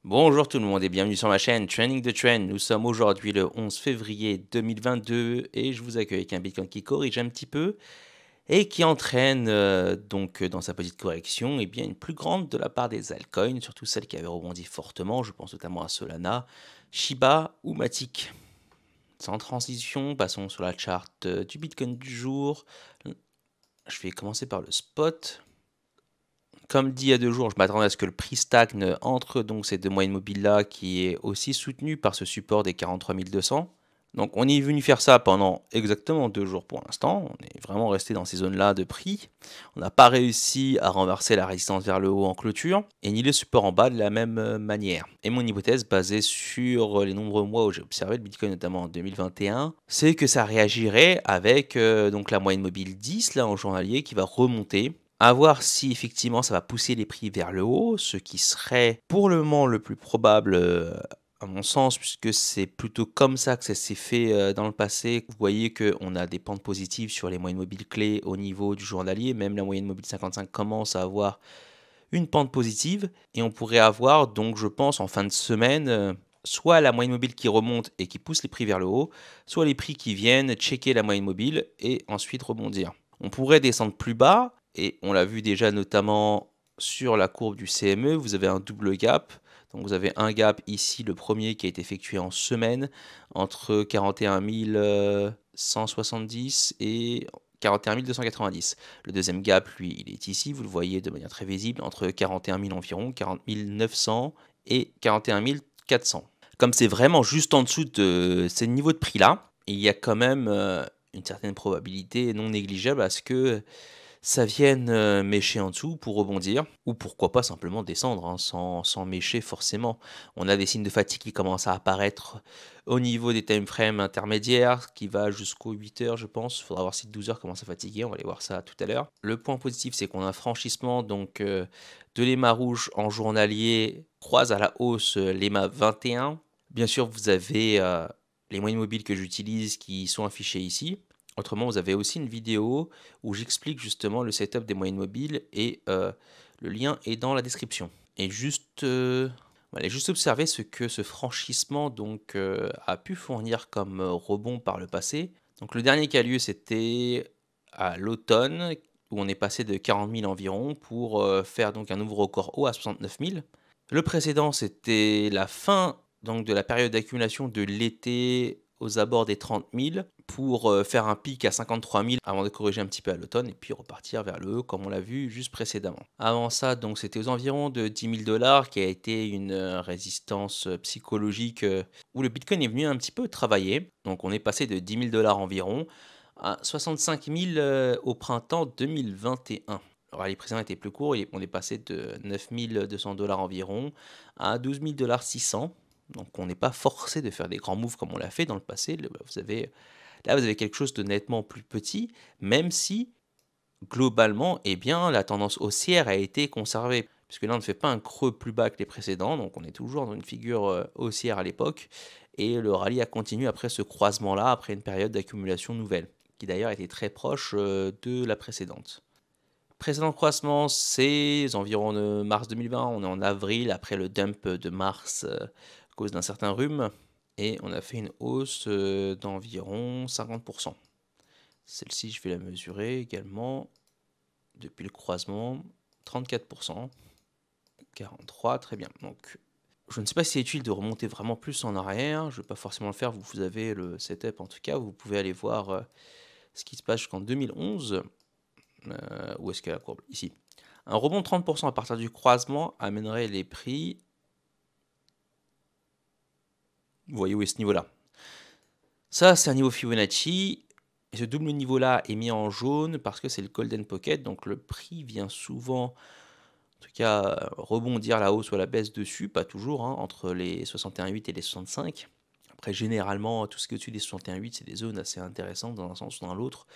Bonjour tout le monde et bienvenue sur ma chaîne Trending the Trend. Nous sommes aujourd'hui le 11 février 2022 et je vous accueille avec un Bitcoin qui corrige un petit peu et qui entraîne dans sa petite correction une plus grande de la part des altcoins, surtout celles qui avaient rebondi fortement. Je pense notamment à Solana, Shiba ou Matic. Sans transition, passons sur la charte du Bitcoin du jour. Je vais commencer par le spot. Comme dit il y a 2 jours, je m'attendais à ce que le prix stagne entre donc ces deux moyennes mobiles-là, qui est aussi soutenu par ce support des 43 200. Donc on est venu faire ça pendant exactement 2 jours pour l'instant. On est vraiment resté dans ces zones-là de prix. On n'a pas réussi à renverser la résistance vers le haut en clôture, et ni le support en bas de la même manière. Et mon hypothèse, basée sur les nombreux mois où j'ai observé le Bitcoin, notamment en 2021, c'est que ça réagirait avec donc la moyenne mobile 10, là en journalier, qui va remonter. À voir si effectivement ça va pousser les prix vers le haut, ce qui serait pour le moment le plus probable à mon sens, puisque c'est plutôt comme ça que ça s'est fait dans le passé. Vous voyez qu'on a des pentes positives sur les moyennes mobiles clés au niveau du journalier, même la moyenne mobile 55 commence à avoir une pente positive, et on pourrait avoir donc je pense en fin de semaine soit la moyenne mobile qui remonte et qui pousse les prix vers le haut, soit les prix qui viennent checker la moyenne mobile et ensuite rebondir. On pourrait descendre plus bas, et on l'a vu déjà notamment sur la courbe du CME, vous avez un double gap. Donc vous avez un gap ici, le premier qui a été effectué en semaine, entre 41 170 et 41 290. Le deuxième gap, lui, il est ici, vous le voyez de manière très visible, entre 41 000 environ, 40 900 et 41 400. Comme c'est vraiment juste en dessous de ces niveaux de prix-là, il y a quand même une certaine probabilité non négligeable à ce que ça vienne mécher en dessous pour rebondir, ou pourquoi pas simplement descendre, hein, sans mécher forcément. On a des signes de fatigue qui commencent à apparaître au niveau des time frames intermédiaires, qui va jusqu'aux 8 heures je pense. Il faudra voir si 12 heures commence à fatiguer, on va aller voir ça tout à l'heure. Le point positif, c'est qu'on a un franchissement donc, de l'EMA rouge en journalier, croise à la hausse l'EMA 21. Bien sûr, vous avez les moyennes mobiles que j'utilise qui sont affichées ici. Autrement, vous avez aussi une vidéo où j'explique justement le setup des moyennes mobiles, et le lien est dans la description. Et juste, allez juste observer ce que ce franchissement donc a pu fournir comme rebond par le passé. Donc le dernier qui a lieu, c'était à l'automne, où on est passé de 40 000 environ pour faire donc un nouveau record haut à 69 000. Le précédent, c'était la fin donc de la période d'accumulation de l'été aux abords des 30 000 pour faire un pic à 53 000 avant de corriger un petit peu à l'automne et puis repartir vers le haut comme on l'a vu juste précédemment. Avant ça, donc c'était aux environs de 10 000 $ qui a été une résistance psychologique où le Bitcoin est venu un petit peu travailler. Donc on est passé de 10 000 $ environ à 65 000 au printemps 2021. Le rallye précédent était plus court, on est passé de 9 200 $ environ à 12 600 $. Donc on n'est pas forcé de faire des grands moves comme on l'a fait dans le passé. Là, vous avez quelque chose de nettement plus petit, même si globalement, la tendance haussière a été conservée. Puisque là, on ne fait pas un creux plus bas que les précédents, donc on est toujours dans une figure haussière à l'époque. Et le rallye a continué après ce croisement-là, après une période d'accumulation nouvelle, qui d'ailleurs était très proche de la précédente. Précédent croissement, c'est aux environs de mars 2020. On est en avril, après le dump de mars à cause d'un certain rhume. Et on a fait une hausse d'environ 50%. Celle-ci, je vais la mesurer également. Depuis le croisement, 34%. 43, très bien. Donc, je ne sais pas si c'est utile de remonter vraiment plus en arrière. Je ne vais pas forcément le faire. Vous avez le setup en tout cas. Vous pouvez aller voir ce qui se passe jusqu'en 2011. Où est-ce qu'il y a la courbe? Ici. Un rebond de 30% à partir du croisement amènerait les prix. Vous voyez où est ce niveau-là? Ça, c'est un niveau Fibonacci. Et ce double niveau-là est mis en jaune parce que c'est le Golden Pocket. Donc le prix vient souvent, en tout cas, rebondir à la hausse ou à la baisse dessus. Pas toujours, hein, entre les 61,8 et les 65. Après, généralement, tout ce qui est au-dessus des 61,8, c'est des zones assez intéressantes dans un sens ou dans l'autre.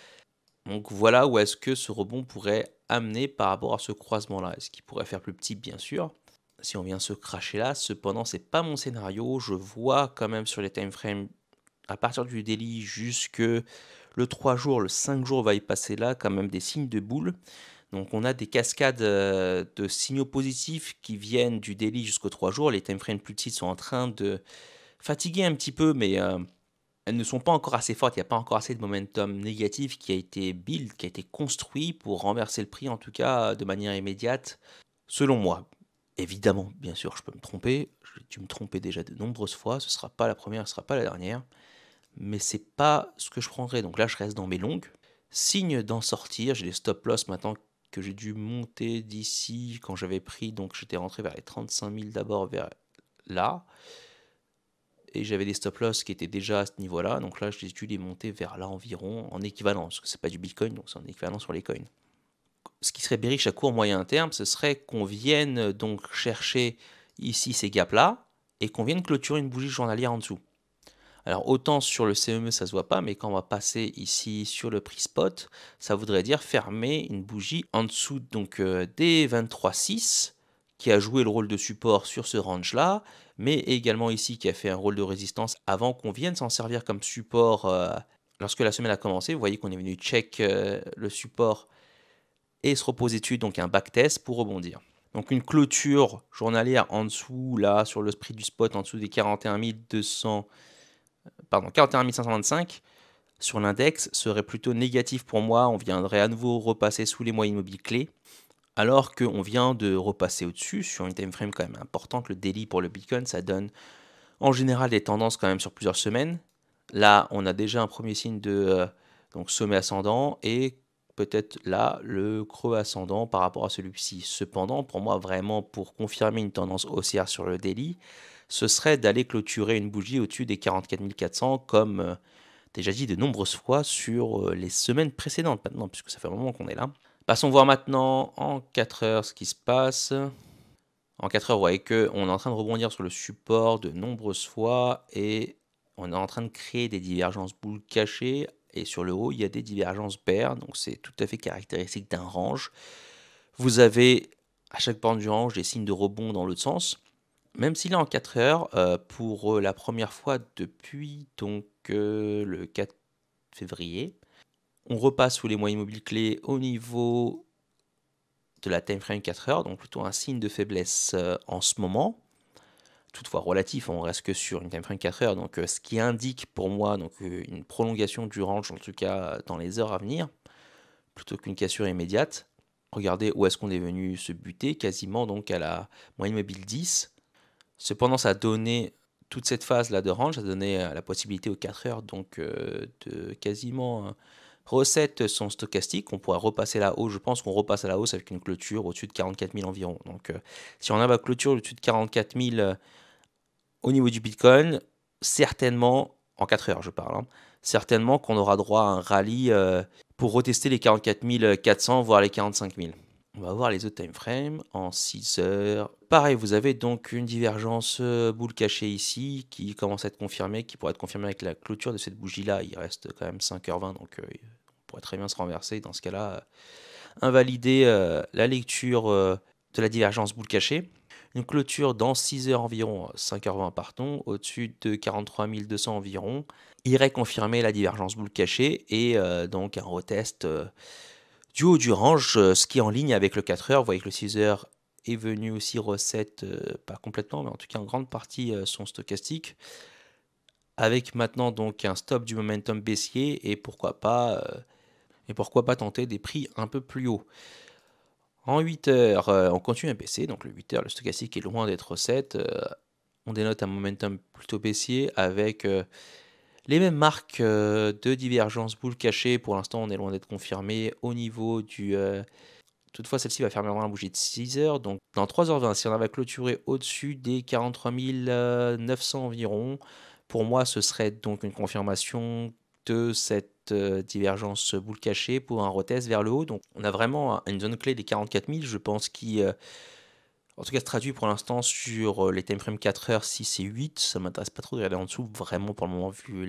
Donc voilà où est-ce que ce rebond pourrait amener par rapport à ce croisement-là. Est-ce qu'il pourrait faire plus petit? Bien sûr. Si on vient se cracher là, cependant, c'est pas mon scénario. Je vois quand même sur les timeframes, à partir du daily jusque le 3 jours, le 5 jours va y passer là, quand même des signes de boule. Donc on a des cascades de signaux positifs qui viennent du daily jusqu'aux 3 jours. Les timeframes plus petites sont en train de fatiguer un petit peu, mais elles ne sont pas encore assez fortes. Il n'y a pas encore assez de momentum négatif qui a été build, qui a été construit pour renverser le prix, en tout cas de manière immédiate, selon moi. Évidemment, bien sûr, je peux me tromper. J'ai dû me tromper déjà de nombreuses fois. Ce ne sera pas la première, ce ne sera pas la dernière. Mais c'est pas ce que je prendrai. Donc là, je reste dans mes longues. Signe d'en sortir. J'ai des stop loss maintenant que j'ai dû monter d'ici quand j'avais pris. Donc j'étais rentré vers les 35 000 d'abord, vers là. Et j'avais des stop loss qui étaient déjà à ce niveau-là. Donc là, j'ai dû les monter vers là environ en équivalent. Parce que c'est pas du Bitcoin, donc c'est en équivalent sur les coins. Ce qui serait bearish à court moyen terme, ce serait qu'on vienne donc chercher ici ces gaps-là et qu'on vienne clôturer une bougie journalière en dessous. Alors autant sur le CME ça se voit pas, mais quand on va passer ici sur le prix spot, ça voudrait dire fermer une bougie en dessous donc des 23,6 qui a joué le rôle de support sur ce range là, mais également ici qui a fait un rôle de résistance avant qu'on vienne s'en servir comme support lorsque la semaine a commencé. Vous voyez qu'on est venu check le support et se reposer dessus, donc un backtest pour rebondir. Donc une clôture journalière en dessous, là, sur le prix du spot, en dessous des 41 200, pardon, 41 525, sur l'index, serait plutôt négatif pour moi. On viendrait à nouveau repasser sous les moyennes mobiles clés, alors qu'on vient de repasser au-dessus, sur une time frame quand même importante. Le daily pour le Bitcoin, ça donne en général des tendances quand même sur plusieurs semaines. Là, on a déjà un premier signe de donc sommet ascendant et peut-être là le creux ascendant par rapport à celui-ci. Cependant, pour moi, vraiment pour confirmer une tendance haussière sur le daily, ce serait d'aller clôturer une bougie au-dessus des 44 400 comme déjà dit de nombreuses fois sur les semaines précédentes maintenant, puisque ça fait un moment qu'on est là. Passons voir maintenant en 4 heures ce qui se passe. En 4 heures, vous voyez qu'on est en train de rebondir sur le support de nombreuses fois et on est en train de créer des divergences boules cachées. Et sur le haut, il y a des divergences paires, donc c'est tout à fait caractéristique d'un range. Vous avez à chaque point du range des signes de rebond dans l'autre sens. Même si là en 4 heures, pour la première fois depuis donc, le 4 février, on repasse sous les moyennes mobiles clés au niveau de la time frame 4 heures, donc plutôt un signe de faiblesse en ce moment. Toutefois relatif, on reste que sur une time frame 4 heures, donc ce qui indique pour moi donc, une prolongation du range, en tout cas dans les heures à venir, plutôt qu'une cassure immédiate. Regardez où est-ce qu'on est venu se buter, quasiment donc à la moyenne mobile 10. Cependant, ça a donné toute cette phase-là de range, ça a donné la possibilité aux 4 heures donc, de quasiment reset son stochastique. On pourra repasser la hausse, je pense qu'on repasse à la hausse avec une clôture au-dessus de 44 000 environ. Donc si on a la clôture au-dessus de 44 000 au niveau du Bitcoin, certainement, en 4 heures je parle, hein, certainement qu'on aura droit à un rallye pour retester les 44 400, voire les 45 000. On va voir les autres time frames en 6 heures. Pareil, vous avez donc une divergence boule cachée ici qui commence à être confirmée, qui pourrait être confirmée avec la clôture de cette bougie-là. Il reste quand même 5h20, donc on pourrait très bien se renverser. Dans ce cas-là, invalider la lecture de la divergence boule cachée. Une clôture dans 6 heures environ, 5h20 partons, au-dessus de 43 200 environ, irait confirmer la divergence boule cachée et donc un retest du haut du range, ce qui est en ligne avec le 4 heures. Vous voyez que le 6 heures est venu aussi reset, pas complètement, mais en tout cas en grande partie son stochastique, avec maintenant donc un stop du momentum baissier et pourquoi pas tenter des prix un peu plus hauts. En 8 heures, on continue à baisser, donc le 8 heures, le stochastique est loin d'être reset. On dénote un momentum plutôt baissier avec les mêmes marques de divergence boule cachée. Pour l'instant, on est loin d'être confirmé au niveau du... Toutefois, celle-ci va fermer avant la bougie de 6 heures. Donc, dans 3h20, si on avait clôturé au-dessus des 43 900 environ, pour moi, ce serait donc une confirmation de cette divergence boule cachée pour un retest vers le haut. Donc, on a vraiment une zone clé des 44 000, je pense, qui... en tout cas, se traduit pour l'instant sur les timeframes 4 heures, 6 et 8. Ça m'intéresse pas trop de regarder en dessous, vraiment pour le moment, vu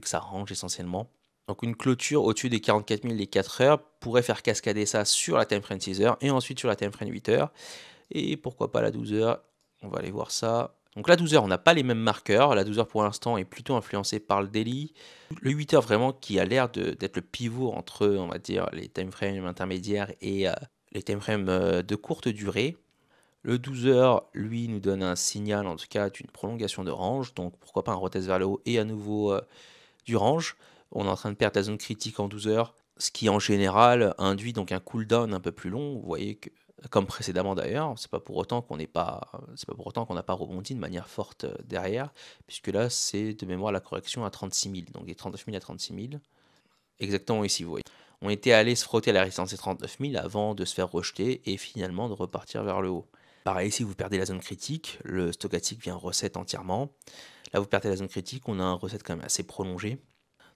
que ça range essentiellement. Donc une clôture au-dessus des 44 000 les 4 heures pourrait faire cascader ça sur la timeframe 6 heures et ensuite sur la timeframe 8 heures. Et pourquoi pas la 12 heures, on va aller voir ça. Donc la 12 heures, on n'a pas les mêmes marqueurs. La 12 heures pour l'instant est plutôt influencée par le daily. Le 8 heures vraiment qui a l'air d'être le pivot entre, on va dire, les time frames intermédiaires et les time frames de courte durée. Le 12 heures, lui, nous donne un signal en tout cas d'une prolongation de range. Donc pourquoi pas un retest vers le haut et à nouveau du range. On est en train de perdre la zone critique en 12 heures, ce qui en général induit donc un cooldown un peu plus long. Vous voyez que, comme précédemment d'ailleurs, c'est pas pour autant qu'on n'a pas rebondi de manière forte derrière, puisque là c'est de mémoire la correction à 36 000, donc des 39 000 à 36 000, exactement ici vous voyez. On était allé se frotter à la résistance des 39 000 avant de se faire rejeter et finalement de repartir vers le haut. Pareil, si vous perdez la zone critique, le stochastique vient reset entièrement. Là, vous perdez la zone critique, on a un reset quand même assez prolongé.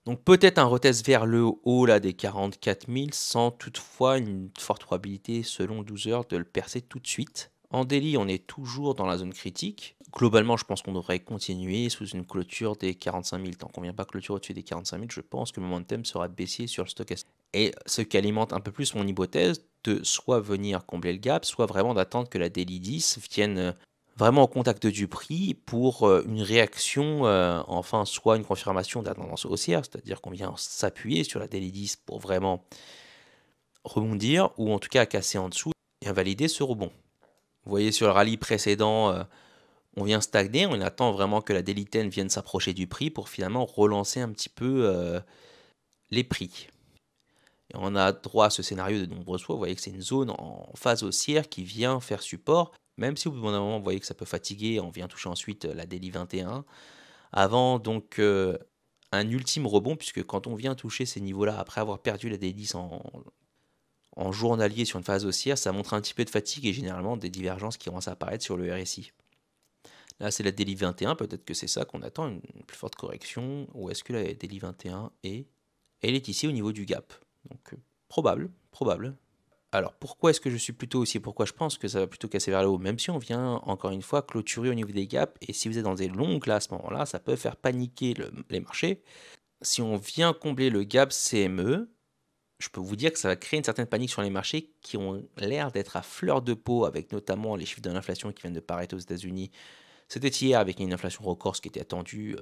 Donc peut-être un retest vers le haut là, des 44 000 sans toutefois une forte probabilité selon 12 heures de le percer tout de suite. En daily, on est toujours dans la zone critique. Globalement, je pense qu'on devrait continuer sous une clôture des 45 000. Tant qu'on ne vient pas clôturer au-dessus des 45 000, je pense que le momentum sera baissier sur le stochastique. Et ce qui alimente un peu plus mon hypothèse de soit venir combler le gap, soit vraiment d'attendre que la daily 10 vienne vraiment au contact du prix pour une réaction, enfin soit une confirmation de la tendance haussière, c'est-à-dire qu'on vient s'appuyer sur la daily 10 pour vraiment rebondir, ou en tout cas casser en dessous et invalider ce rebond. Vous voyez sur le rallye précédent, on vient stagner, on attend vraiment que la daily 10 vienne s'approcher du prix pour finalement relancer un petit peu les prix. Et on a droit à ce scénario de nombreuses fois, vous voyez que c'est une zone en phase haussière qui vient faire support, même si au bout d'un moment vous voyez que ça peut fatiguer, on vient toucher ensuite la daily 21, avant donc un ultime rebond, puisque quand on vient toucher ces niveaux-là, après avoir perdu la daily 10 en journalier sur une phase haussière, ça montre un petit peu de fatigue et généralement des divergences qui commencent à apparaître sur le RSI. Là c'est la daily 21, peut-être que c'est ça qu'on attend, une plus forte correction, ou est-ce que la daily 21 elle est ici au niveau du gap. Donc probable. Alors pourquoi est-ce que je suis plutôt aussi, pourquoi je pense que ça va plutôt casser vers le haut, même si on vient encore une fois clôturer au niveau des gaps, et si vous êtes dans des longues là à ce moment-là, ça peut faire paniquer les marchés. Si on vient combler le gap CME, je peux vous dire que ça va créer une certaine panique sur les marchés qui ont l'air d'être à fleur de peau, avec notamment les chiffres de l'inflation qui viennent de paraître aux États-Unis. C'était hier avec une inflation record, ce qui était attendu.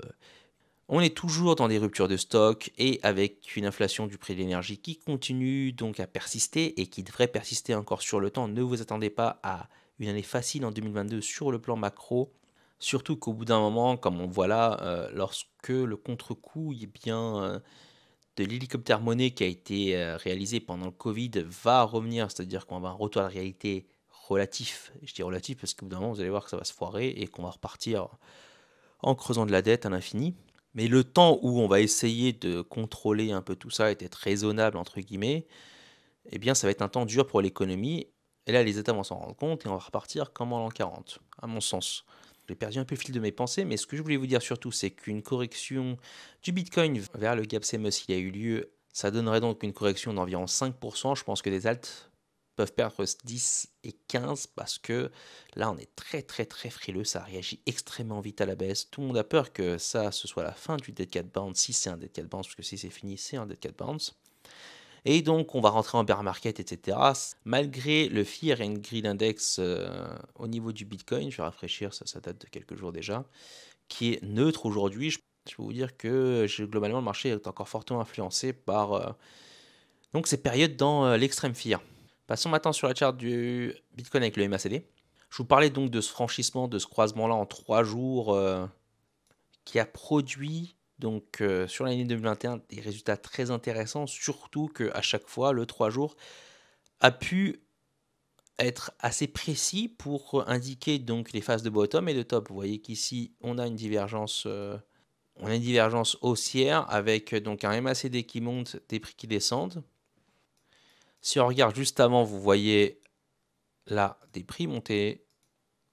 On est toujours dans des ruptures de stock et avec une inflation du prix de l'énergie qui continue donc à persister et qui devrait persister encore sur le temps. Ne vous attendez pas à une année facile en 2022 sur le plan macro, surtout qu'au bout d'un moment, comme on voit là, lorsque le contre-coup de l'hélicoptère monnaie qui a été réalisé pendant le Covid va revenir, c'est-à-dire qu'on va avoir un retour à la réalité relatif. Je dis relatif parce qu'au bout d'un moment, vous allez voir que ça va se foirer et qu'on va repartir en creusant de la dette à l'infini. Mais le temps où on va essayer de contrôler un peu tout ça et d'être raisonnable, entre guillemets, eh bien, ça va être un temps dur pour l'économie. Et là, les États vont s'en rendre compte et on va repartir comme en l'an 40, à mon sens. J'ai perdu un peu le fil de mes pensées, mais ce que je voulais vous dire surtout, c'est qu'une correction du Bitcoin vers le gap CME, s'il a eu lieu, ça donnerait donc une correction d'environ 5%. Je pense que des alts peuvent perdre 10 et 15 parce que là on est très frileux, ça réagit extrêmement vite à la baisse. Tout le monde a peur que ça ce soit la fin du dead cat bounce, si c'est un dead cat bounce, parce que si c'est fini c'est un dead cat bounce. Et donc on va rentrer en bear market, etc. Malgré le Fear and Greed Index au niveau du Bitcoin, je vais rafraîchir, ça date de quelques jours déjà, qui est neutre aujourd'hui. Je peux vous dire que globalement le marché est encore fortement influencé par donc ces périodes dans l'extrême fear. Passons maintenant sur la charte du Bitcoin avec le MACD. Je vous parlais donc de ce franchissement, de ce croisement-là en 3 jours qui a produit donc sur l'année 2021 des résultats très intéressants, surtout qu'à chaque fois, le 3 jours a pu être assez précis pour indiquer donc les phases de bottom et de top. Vous voyez qu'ici, on a une divergence haussière avec donc un MACD qui monte, des prix qui descendent. Si on regarde juste avant, vous voyez là des prix montés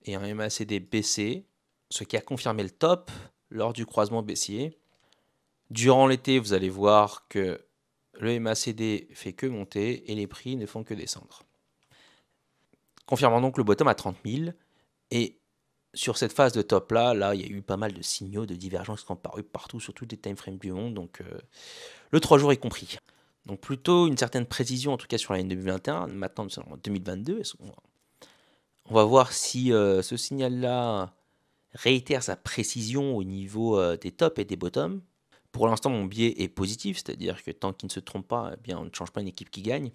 et un MACD baissé, ce qui a confirmé le top lors du croisement baissier. Durant l'été, vous allez voir que le MACD fait que monter et les prix ne font que descendre. Confirmant donc le bottom à 30 000. Et sur cette phase de top là, il y a eu pas mal de signaux de divergence qui sont apparus partout sur tous les timeframes du monde, donc le 3 jours est compris. Donc plutôt une certaine précision en tout cas sur l'année 2021. Maintenant nous sommes en 2022. On va voir si ce signal-là réitère sa précision au niveau des tops et des bottoms. Pour l'instant, mon biais est positif, c'est-à-dire que tant qu'il ne se trompe pas, eh bien, on ne change pas une équipe qui gagne,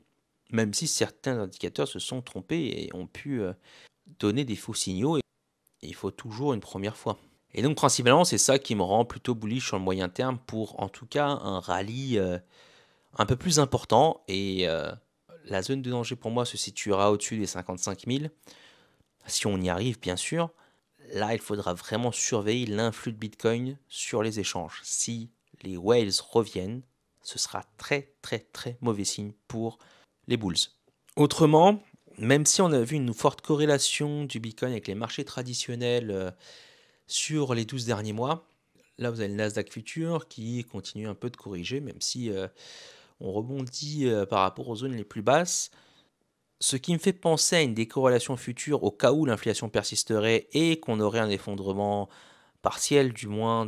même si certains indicateurs se sont trompés et ont pu donner des faux signaux, et il faut toujours une première fois. Et donc principalement, c'est ça qui me rend plutôt bullish sur le moyen terme pour en tout cas un rallye un peu plus important, et la zone de danger pour moi se situera au-dessus des 55 000, si on y arrive bien sûr. Là, il faudra vraiment surveiller l'influx de Bitcoin sur les échanges. Si les whales reviennent, ce sera très très très mauvais signe pour les bulls. Autrement, même si on a vu une forte corrélation du Bitcoin avec les marchés traditionnels sur les 12 derniers mois, là vous avez le Nasdaq Future qui continue un peu de corriger, même si on rebondit par rapport aux zones les plus basses. Ce qui me fait penser à une décorrélation future au cas où l'inflation persisterait et qu'on aurait un effondrement partiel du moins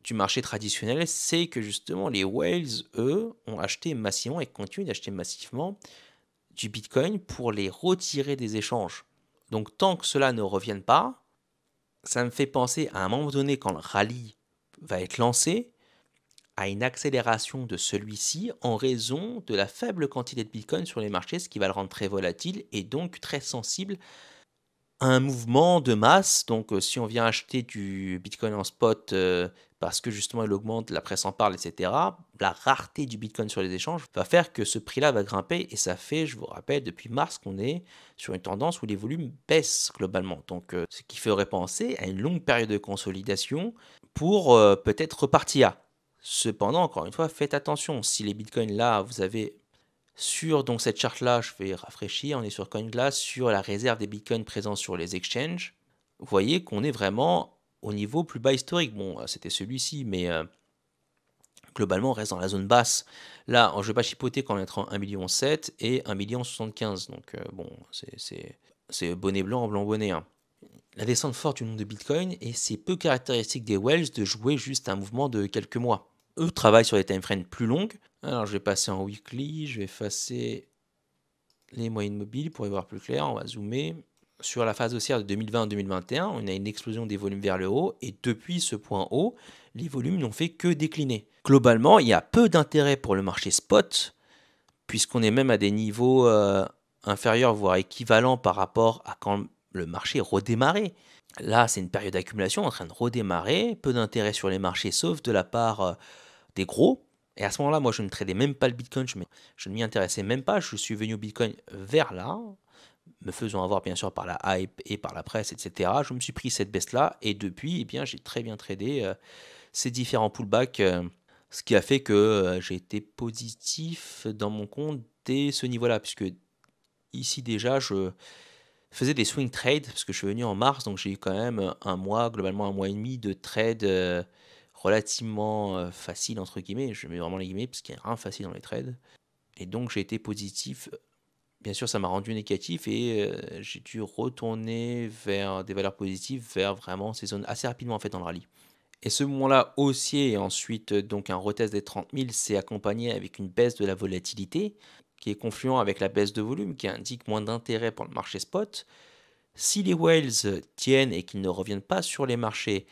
du marché traditionnel, c'est que justement les whales, eux, ont acheté massivement et continuent d'acheter massivement du Bitcoin pour les retirer des échanges. Donc tant que cela ne revienne pas, ça me fait penser à un moment donné quand le rallye va être lancé, à une accélération de celui-ci en raison de la faible quantité de Bitcoin sur les marchés, ce qui va le rendre très volatile et donc très sensible à un mouvement de masse. Donc si on vient acheter du Bitcoin en spot parce que justement il augmente, la presse en parle, etc., la rareté du Bitcoin sur les échanges va faire que ce prix-là va grimper, et ça fait, je vous rappelle, depuis mars qu'on est sur une tendance où les volumes baissent globalement. Donc ce qui ferait penser à une longue période de consolidation pour peut-être repartir. Cependant, encore une fois, faites attention. Si les bitcoins là, vous avez sur donc cette charte là, je vais rafraîchir, on est sur CoinGlass, sur la réserve des bitcoins présents sur les exchanges. Vous voyez qu'on est vraiment au niveau plus bas historique. Bon, c'était celui-ci, mais globalement, on reste dans la zone basse. Là, je ne vais pas chipoter qu'on est entre 1,7 million et 1,75 million. Donc, bon, c'est bonnet blanc, blanc bonnet, hein. La descente forte du nombre de bitcoins, et c'est peu caractéristique des whales de jouer juste un mouvement de quelques mois. Eux travaillent sur des time frames plus longues. Alors je vais passer en weekly, je vais effacer les moyennes mobiles pour y voir plus clair. On va zoomer. Sur la phase haussière de 2020-2021, on a une explosion des volumes vers le haut, et depuis ce point haut, les volumes n'ont fait que décliner. Globalement, il y a peu d'intérêt pour le marché spot, puisqu'on est même à des niveaux inférieurs, voire équivalents par rapport à quand le marché redémarrait. Là, c'est une période d'accumulation en train de redémarrer, peu d'intérêt sur les marchés, sauf de la part des gros. Et à ce moment-là, moi, je ne tradais même pas le Bitcoin, je ne m'y intéressais même pas. Je suis venu au Bitcoin vers là, me faisant avoir bien sûr par la hype et par la presse, etc. Je me suis pris cette baisse-là, et depuis, eh bien, j'ai très bien tradé ces différents pullbacks, ce qui a fait que j'ai été positif dans mon compte dès ce niveau-là, puisque ici déjà, je faisais des swing trades, parce que je suis venu en mars, donc j'ai eu quand même un mois, globalement un mois et demi de trade relativement facile, entre guillemets. Je mets vraiment les guillemets, parce qu'il n'y a rien de facile dans les trades. Et donc j'ai été positif. Bien sûr, ça m'a rendu négatif, et j'ai dû retourner vers des valeurs positives, vers vraiment ces zones assez rapidement en fait dans le rallye. Et ce moment-là haussier, et ensuite donc un retest des 30 000, s'est accompagné avec une baisse de la volatilité, qui est confluent avec la baisse de volume, qui indique moins d'intérêt pour le marché spot. Si les whales tiennent et qu'ils ne reviennent pas sur les marchés,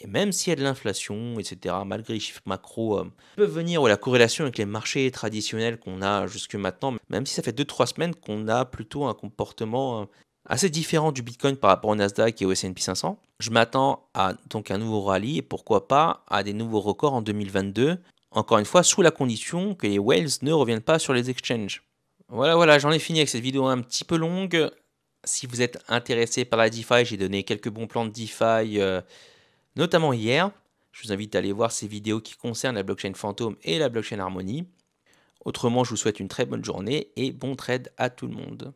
et même s'il y a de l'inflation, etc., malgré les chiffres macro, peuvent venir, ou la corrélation avec les marchés traditionnels qu'on a jusque maintenant, même si ça fait 2-3 semaines qu'on a plutôt un comportement assez différent du Bitcoin par rapport au Nasdaq et au S&P 500. Je m'attends à donc un nouveau rallye, et pourquoi pas à des nouveaux records en 2022, encore une fois sous la condition que les whales ne reviennent pas sur les exchanges. Voilà, j'en ai fini avec cette vidéo un petit peu longue. Si vous êtes intéressé par la DeFi, j'ai donné quelques bons plans de DeFi, notamment hier. Je vous invite à aller voir ces vidéos qui concernent la blockchain Phantom et la blockchain Harmony. Autrement, je vous souhaite une très bonne journée et bon trade à tout le monde.